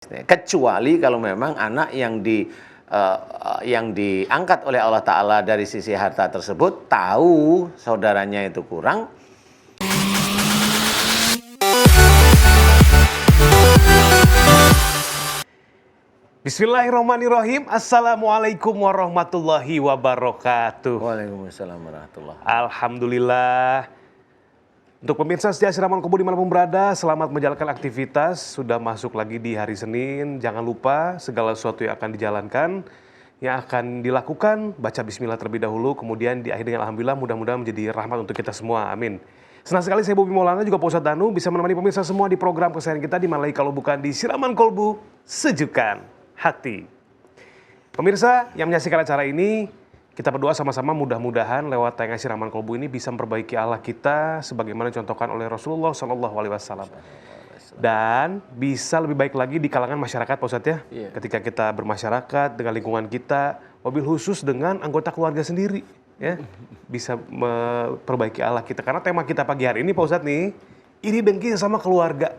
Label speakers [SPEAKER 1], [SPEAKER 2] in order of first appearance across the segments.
[SPEAKER 1] Kecuali kalau memang anak yang diangkat oleh Allah Ta'ala dari sisi harta tersebut tahu saudaranya itu kurang.
[SPEAKER 2] Bismillahirrahmanirrahim. Assalamualaikum warahmatullahi wabarakatuh.
[SPEAKER 1] Waalaikumsalam warahmatullahi.
[SPEAKER 2] Alhamdulillah. Untuk pemirsa setia Siraman Kolbu dimanapun berada, selamat menjalankan aktivitas. Sudah masuk lagi di hari Senin. Jangan lupa segala sesuatu yang akan dijalankan, yang akan dilakukan, baca bismillah terlebih dahulu, kemudian diakhiri dengan alhamdulillah, mudah-mudahan menjadi rahmat untuk kita semua. Amin. Senang sekali saya Bobi Maulana, juga Pak Ustadz Danu, bisa menemani pemirsa semua di program keseharian kita, di mana lagi kalau bukan di Siraman Kolbu, Sejukan Hati. Pemirsa yang menyaksikan acara ini, kita berdoa sama-sama mudah-mudahan lewat tayangan Siraman Kolbu ini bisa memperbaiki akhlak kita sebagaimana dicontohkan oleh Rasulullah SAW. Dan bisa lebih baik lagi di kalangan masyarakat, Pak Ustadz ya. Yeah. Ketika kita bermasyarakat dengan lingkungan kita, wabil khusus dengan anggota keluarga sendiri, ya, bisa memperbaiki akhlak kita. Karena tema kita pagi hari ini, Pak Ustadz nih, iri dengki sama keluarga.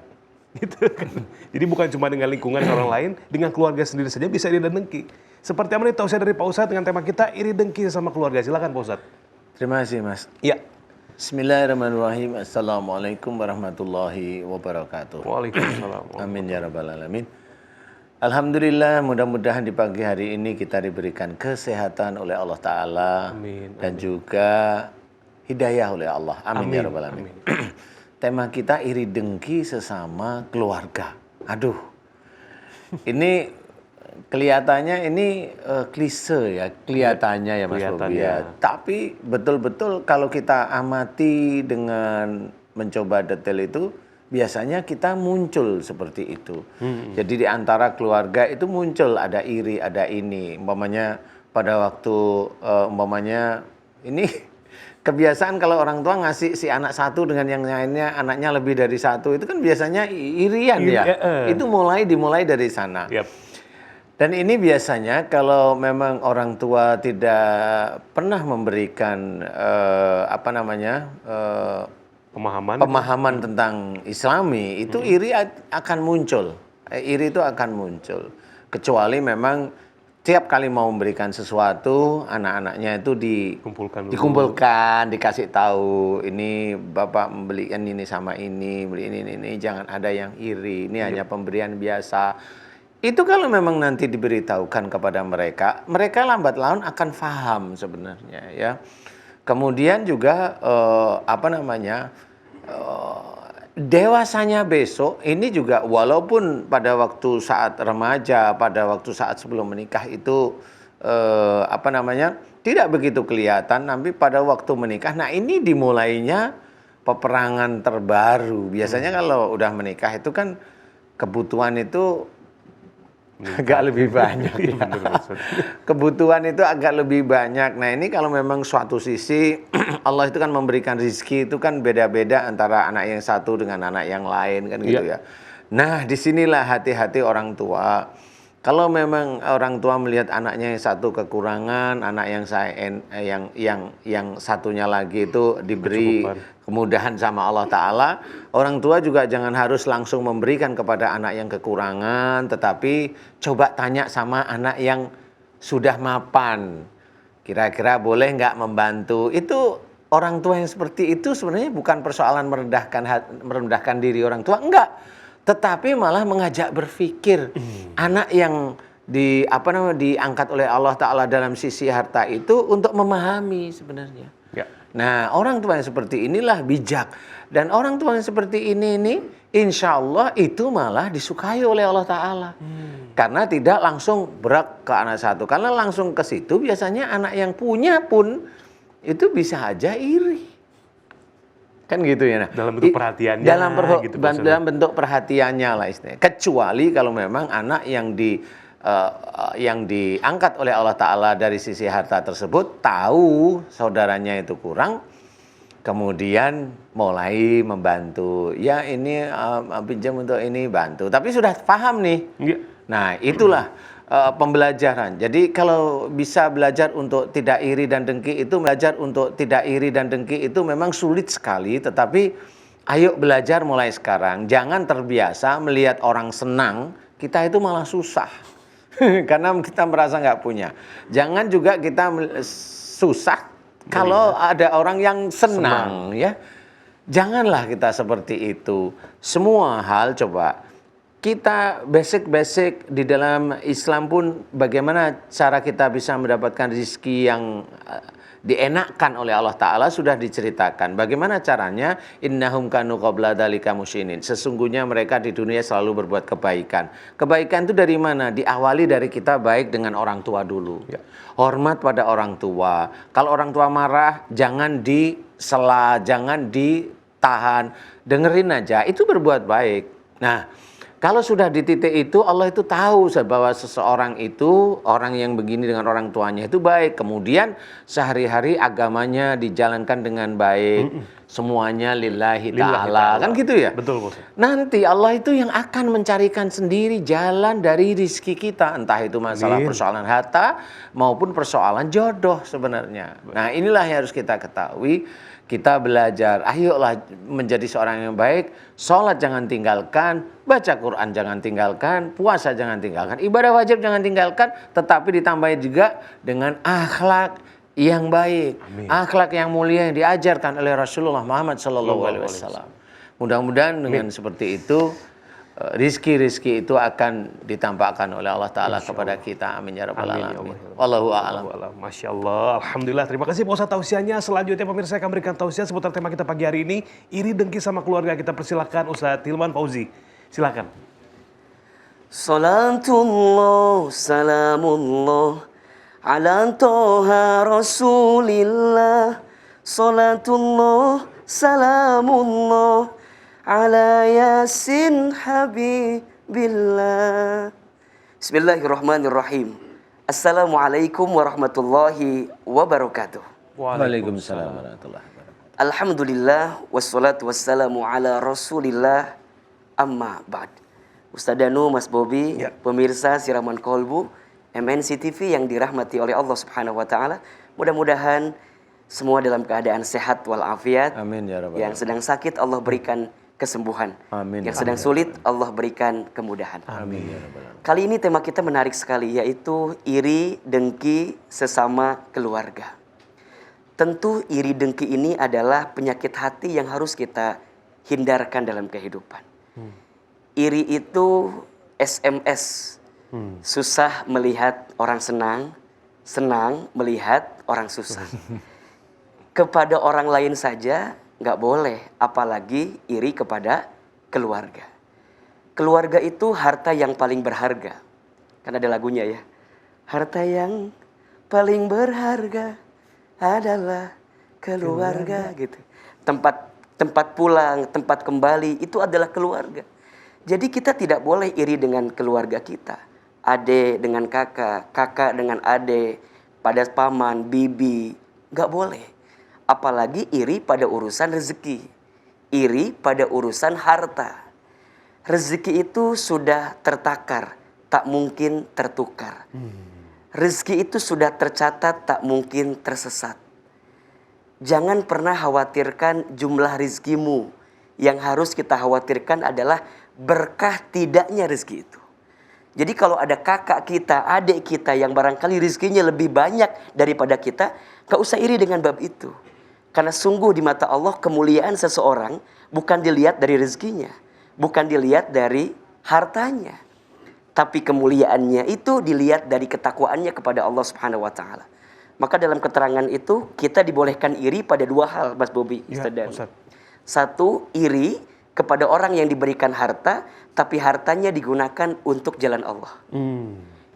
[SPEAKER 2] Gitu kan. Jadi bukan cuma dengan lingkungan orang lain, dengan keluarga sendiri saja bisa iri dan dengki. Seperti apa nih tausiah dari Pak Ustadz dengan tema kita iri dengki sama keluarga. Silakan Pak Ustadz.
[SPEAKER 1] Terima kasih Mas.
[SPEAKER 2] Ya.
[SPEAKER 1] Bismillahirrahmanirrahim. Assalamualaikum warahmatullahi wabarakatuh.
[SPEAKER 2] Waalaikumsalam.
[SPEAKER 1] Amin ya rabbal alamin. Alhamdulillah, mudah-mudahan di pagi hari ini kita diberikan kesehatan oleh Allah Ta'ala.
[SPEAKER 2] Amin.
[SPEAKER 1] Dan juga hidayah oleh Allah. Amin, ya rabbal alamin. Tema kita iri dengki sesama keluarga. Aduh, ini kelihatannya ini klise ya, kelihatannya ya Mas Bobi ya. Tapi betul-betul kalau kita amati dengan mencoba detail itu, biasanya kita muncul seperti itu. Jadi di antara keluarga itu muncul ada iri, ada ini. Umpamanya pada waktu ini kebiasaan kalau orang tua ngasih si anak satu dengan yang lainnya anaknya lebih dari satu, itu kan biasanya irian ya. Itu dimulai dari sana. Yep. Dan ini biasanya kalau memang orang tua tidak pernah memberikan pemahaman tentang Islami, itu iri akan muncul. Iri itu akan muncul. Kecuali memang tiap kali mau memberikan sesuatu, anak-anaknya itu dikumpulkan, dikasih tahu, ini Bapak membelikan ini sama ini, beli ini, jangan ada yang iri, ini hanya pemberian biasa. Itu kalau memang nanti diberitahukan kepada mereka, mereka lambat laun akan paham sebenarnya ya. Kemudian juga dewasanya besok ini juga, walaupun pada waktu saat remaja, pada waktu saat sebelum menikah itu tidak begitu kelihatan, tapi pada waktu menikah, nah ini dimulainya peperangan terbaru. Biasanya kalau udah menikah itu kan kebutuhan itu agak lebih banyak ya. Kebutuhan itu agak lebih banyak. Nah ini kalau memang suatu sisi Allah itu kan memberikan rezeki itu kan beda-beda antara anak yang satu dengan anak yang lain kan gitu ya. Nah disinilah hati-hati orang tua. Kalau memang orang tua melihat anaknya yang satu kekurangan, anak yang satunya lagi itu diberi kemudahan sama Allah Ta'ala, orang tua juga jangan harus langsung memberikan kepada anak yang kekurangan, tetapi coba tanya sama anak yang sudah mapan, kira-kira boleh nggak membantu. Itu orang tua yang seperti itu sebenarnya bukan persoalan merendahkan diri orang tua, enggak, tetapi malah mengajak berpikir. Anak yang diangkat oleh Allah Ta'ala dalam sisi harta itu untuk memahami sebenarnya. Ya. Nah orang tua yang seperti inilah bijak. Dan orang tua yang seperti ini insya Allah itu malah disukai oleh Allah Ta'ala. Karena tidak langsung berak ke anak satu. Karena langsung ke situ biasanya anak yang punya pun itu bisa aja iri. Kan gitu ya. Nah,
[SPEAKER 2] dalam bentuk perhatiannya.
[SPEAKER 1] Dalam bentuk perhatiannya lah istilahnya. Kecuali kalau memang anak yang diangkat oleh Allah Ta'ala dari sisi harta tersebut tahu saudaranya itu kurang, kemudian mulai membantu. Ya ini pinjam untuk ini, bantu. Tapi sudah paham nih. Nah itulah pembelajaran. Jadi kalau bisa belajar untuk tidak iri dan dengki itu memang sulit sekali, tetapi ayo belajar mulai sekarang. Jangan terbiasa melihat orang senang kita itu malah susah. Karena kita merasa nggak punya. Jangan juga kita susah kalau ada orang yang senang, ya. Janganlah kita seperti itu. Semua hal coba kita basic di dalam Islam pun bagaimana cara kita bisa mendapatkan rezeki yang dienakkan oleh Allah Ta'ala sudah diceritakan. Bagaimana caranya? Innahum kanu qabla dzalika musyinin. Sesungguhnya mereka di dunia selalu berbuat kebaikan. Kebaikan itu dari mana? Diawali dari kita baik dengan orang tua dulu. Ya. Hormat pada orang tua. Kalau orang tua marah, jangan disela, jangan ditahan. Dengerin aja, itu berbuat baik. Nah, kalau sudah di titik itu, Allah itu tahu bahwa seseorang itu, orang yang begini dengan orang tuanya itu baik. Kemudian sehari-hari agamanya dijalankan dengan baik. Semuanya lillahi ta'ala. Kan gitu ya?
[SPEAKER 2] Betul, Bos.
[SPEAKER 1] Nanti Allah itu yang akan mencarikan sendiri jalan dari rizki kita. Entah itu masalah persoalan harta maupun persoalan jodoh sebenarnya. Nah, inilah yang harus kita ketahui. Kita belajar, ayolah menjadi seorang yang baik, sholat jangan tinggalkan, baca Quran jangan tinggalkan, puasa jangan tinggalkan, ibadah wajib jangan tinggalkan, tetapi ditambahi juga dengan akhlak yang baik, akhlak yang mulia yang diajarkan oleh Rasulullah Muhammad SAW. Mudah-mudahan dengan seperti itu, rizki itu akan ditampakkan oleh Allah Ta'ala kepada kita. Amin ya rabbal alamin. Wallahu a'lam.
[SPEAKER 2] Masya Allah. Alhamdulillah. Terima kasih Pak Ustadz tausiahnya. Selanjutnya pemirsa akan berikan tausiah seputar tema kita pagi hari ini. Iri dengki sama keluarga. Kita persilakan Ustadz Hilman Fauzi. Silakan.
[SPEAKER 3] Salatullah, salamullah, ala toha rasulillah. Salatullah, salamullah, ala yasin habibillah. Bismillahirrahmanirrahim. Assalamualaikum warahmatullahi wabarakatuh.
[SPEAKER 1] Waalaikumsalam warahmatullahi wabarakatuh.
[SPEAKER 3] Alhamdulillah wassalatu wassalamu ala rasulillah amma ba'd. Ustaz Danu, Mas Bobi, pemirsa Siraman Kolbu MNC TV yang dirahmati oleh Allah Subhanahu wa taala. Mudah-mudahan semua dalam keadaan sehat walafiat.
[SPEAKER 1] Amin ya rabbal alamin.
[SPEAKER 3] Yang sedang sakit Allah berikan kesembuhan.
[SPEAKER 1] Amin.
[SPEAKER 3] Yang sedang sulit Allah berikan kemudahan.
[SPEAKER 1] Amin ya rabbal alamin.
[SPEAKER 3] Kali ini tema kita menarik sekali, yaitu iri dengki sesama keluarga. Tentu iri dengki ini adalah penyakit hati yang harus kita hindarkan dalam kehidupan. Iri itu SMS. Susah melihat orang senang, senang melihat orang susah. Kepada orang lain saja nggak boleh, apalagi iri kepada keluarga. Keluarga itu harta yang paling berharga. Kan ada lagunya ya. Harta yang paling berharga adalah keluarga gitu. Tempat pulang, tempat kembali itu adalah keluarga. Jadi kita tidak boleh iri dengan keluarga kita. Ade dengan kakak, kakak dengan ade, pada paman, bibi, nggak boleh. Apalagi iri pada urusan rezeki, iri pada urusan harta. Rezeki itu sudah tertakar, tak mungkin tertukar. Rezeki itu sudah tercatat, tak mungkin tersesat. Jangan pernah khawatirkan jumlah rezekimu. Yang harus kita khawatirkan adalah berkah tidaknya rezeki itu. Jadi kalau ada kakak kita, adik kita yang barangkali rezekinya lebih banyak daripada kita, gak usah iri dengan bab itu. Karena sungguh di mata Allah kemuliaan seseorang bukan dilihat dari rezekinya, bukan dilihat dari hartanya, tapi kemuliaannya itu dilihat dari ketakwaannya kepada Allah Subhanahu wa taala. Maka dalam keterangan itu kita dibolehkan iri pada dua hal, Mas Bobi.
[SPEAKER 2] Ya,
[SPEAKER 3] satu, iri kepada orang yang diberikan harta, tapi hartanya digunakan untuk jalan Allah.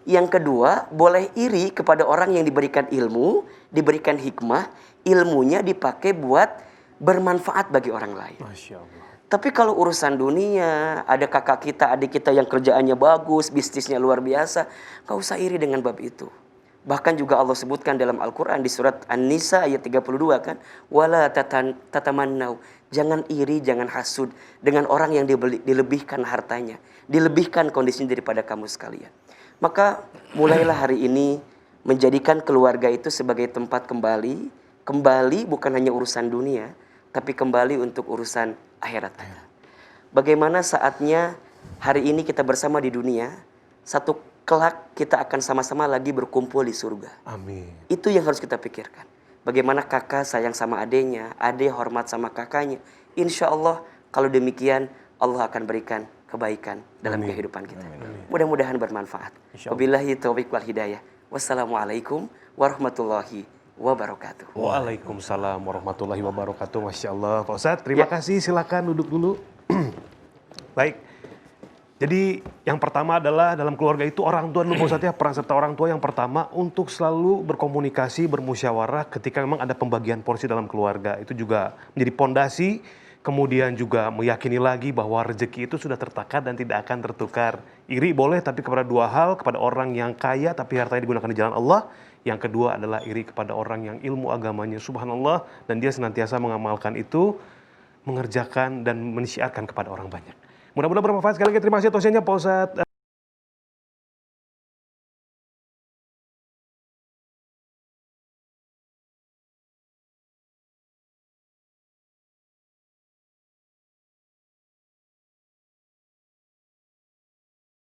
[SPEAKER 3] Yang kedua, boleh iri kepada orang yang diberikan ilmu, diberikan hikmah, ilmunya dipakai buat bermanfaat bagi orang lain.
[SPEAKER 2] Masya Allah.
[SPEAKER 3] Tapi kalau urusan dunia, ada kakak kita, adik kita yang kerjaannya bagus, bisnisnya luar biasa, gak usah iri dengan bab itu. Bahkan juga Allah sebutkan dalam Al-Quran di surat An-Nisa ayat 32 kan, wala tatamannau, jangan iri, jangan hasud dengan orang yang dilebihkan hartanya, dilebihkan kondisinya daripada kamu sekalian. Maka mulailah hari ini menjadikan keluarga itu sebagai tempat kembali bukan hanya urusan dunia, tapi kembali untuk urusan akhirat. Bagaimana saatnya hari ini kita bersama di dunia, satu kelak kita akan sama-sama lagi berkumpul di surga.
[SPEAKER 2] Amin.
[SPEAKER 3] Itu yang harus kita pikirkan. Bagaimana kakak sayang sama adenya, adek hormat sama kakaknya. Insya Allah kalau demikian Allah akan berikan kebaikan dalam kehidupan kita. Mudah-mudahan bermanfaat. Wabillahi taufiq wal hidayah. Wassalamualaikum warahmatullahi wabarakatuh.
[SPEAKER 2] Waalaikumsalam warahmatullahi wabarakatuh. Masya Allah, Pak Ustadz. Terima kasih. Silakan duduk dulu. Baik. Jadi yang pertama adalah dalam keluarga itu orang tua dulu, Pak Ustadz, ya. Peran serta orang tua yang pertama untuk selalu berkomunikasi, bermusyawarah ketika memang ada pembagian porsi dalam keluarga. Itu juga menjadi pondasi. Kemudian juga meyakini lagi bahwa rezeki itu sudah tertakar dan tidak akan tertukar. Iri boleh, tapi kepada dua hal. Kepada orang yang kaya tapi hartanya digunakan di jalan Allah. Yang kedua adalah iri kepada orang yang ilmu agamanya subhanallah. Dan dia senantiasa mengamalkan itu, mengerjakan dan mensyiarkan kepada orang banyak. Mudah-mudahan bermanfaat. Sekali lagi terima kasih tausiahnya Pak Ustadz